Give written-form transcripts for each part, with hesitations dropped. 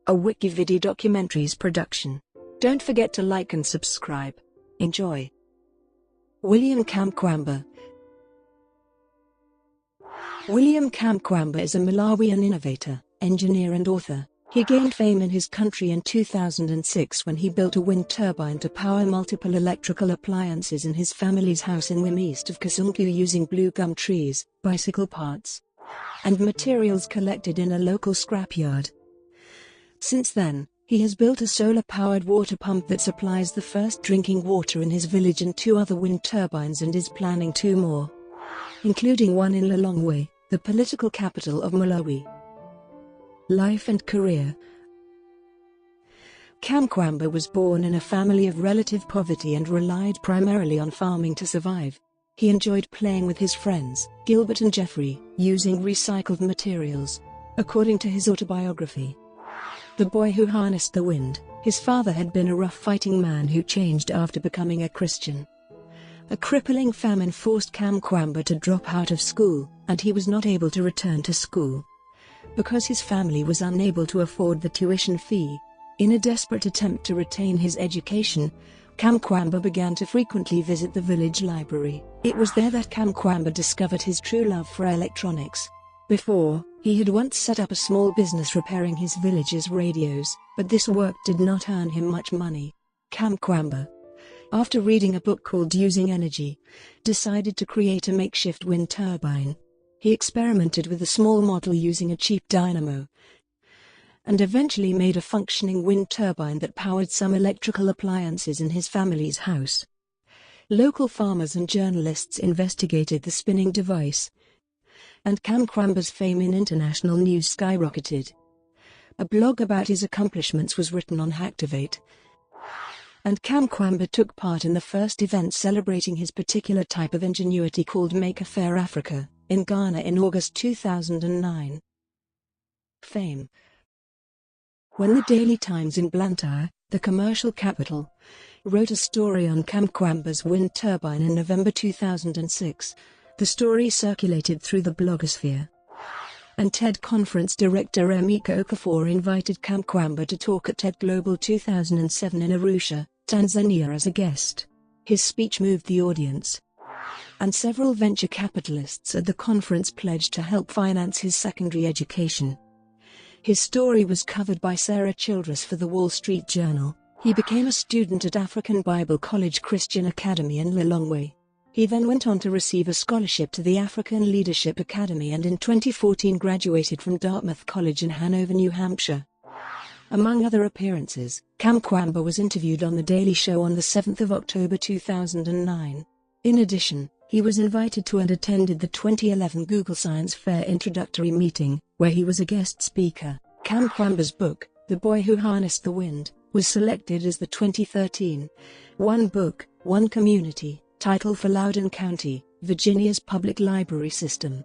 a WikiVidi documentaries production. Don't forget to like and subscribe. Enjoy. William Kamkwamba. William Kamkwamba is a Malawian innovator, engineer and author. He gained fame in his country in 2006 when he built a wind turbine to power multiple electrical appliances in his family's house in Wimbe east of Kasungu using blue gum trees, bicycle parts, and materials collected in a local scrapyard. Since then, he has built a solar-powered water pump that supplies the first drinking water in his village and 2 other wind turbines, and is planning 2 more, including one in Lilongwe, the political capital of Malawi. Life and career. Kamkwamba was born in a family of relative poverty and relied primarily on farming to survive. He enjoyed playing with his friends, Gilbert and Jeffrey, using recycled materials. According to his autobiography, The Boy Who Harnessed the Wind, his father had been a rough fighting man who changed after becoming a Christian. A crippling famine forced Kamkwamba to drop out of school, and he was not able to return to school because his family was unable to afford the tuition fee. In a desperate attempt to retain his education, Kamkwamba began to frequently visit the village library. It was there that Kamkwamba discovered his true love for electronics. Before, he had once set up a small business repairing his village's radios, but this work did not earn him much money. Kamkwamba, after reading a book called Using Energy, decided to create a makeshift wind turbine. He experimented with a small model using a cheap dynamo, and eventually made a functioning wind turbine that powered some electrical appliances in his family's house. Local farmers and journalists investigated the spinning device, and Kamkwamba's fame in international news skyrocketed. A blog about his accomplishments was written on Hacktivate, and Kamkwamba took part in the first event celebrating his particular type of ingenuity called Maker Faire Africa, in Ghana in August 2009. Fame. When the Daily Times in Blantyre, the commercial capital, wrote a story on Kamkwamba's wind turbine in November 2006, the story circulated through the blogosphere, and TED conference director Emeka Okafor invited Kamkwamba to talk at TED Global 2007 in Arusha, Tanzania as a guest. His speech moved the audience, and several venture capitalists at the conference pledged to help finance his secondary education. His story was covered by Sarah Childress for the Wall Street Journal. He became a student at African Bible College Christian Academy in Lilongwe. He then went on to receive a scholarship to the African Leadership Academy and in 2014 graduated from Dartmouth College in Hanover, New Hampshire. Among other appearances, Kamkwamba was interviewed on The Daily Show on the 7th of October 2009. In addition, he was invited to and attended the 2011 Google Science Fair introductory meeting, where he was a guest speaker. Kamkwamba's book, The Boy Who Harnessed the Wind, was selected as the 2013 One Book, One Community title for Loudoun County, Virginia's public library system.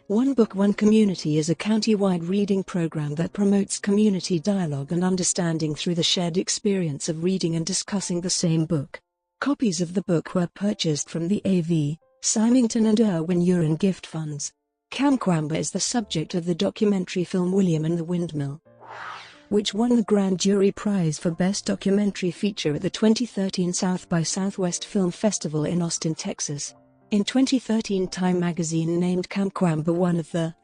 One Book, One Community is a county-wide reading program that promotes community dialogue and understanding through the shared experience of reading and discussing the same book. Copies of the book were purchased from the A.V. Symington and Irwin Uren gift funds. Kamkwamba is the subject of the documentary film William and the Windmill, which won the Grand Jury Prize for Best Documentary Feature at the 2013 South by Southwest Film Festival in Austin, Texas. In 2013, Time magazine named Kamkwamba one of the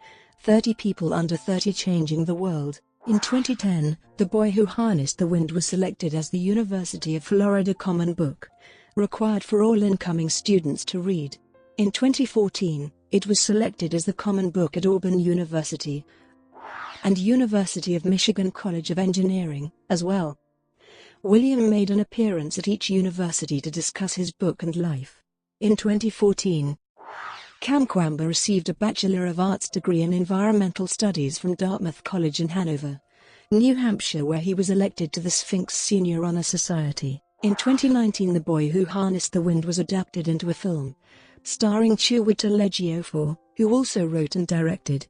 30 people under 30 changing the world. In 2010, The Boy Who Harnessed the Wind was selected as the University of Florida Common Book, required for all incoming students to read. In 2014, it was selected as the Common Book at Auburn University and University of Michigan College of Engineering, as well. William made an appearance at each university to discuss his book and life. In 2014, Kamkwamba received a Bachelor of Arts degree in Environmental Studies from Dartmouth College in Hanover, New Hampshire, where he was elected to the Sphinx Senior Honor Society. In 2019, The Boy Who Harnessed the Wind was adapted into a film, starring Chiwetel Ejiofor, who also wrote and directed.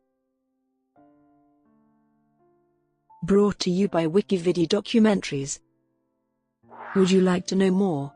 Brought to you by WikiVidi Documentaries. Would you like to know more?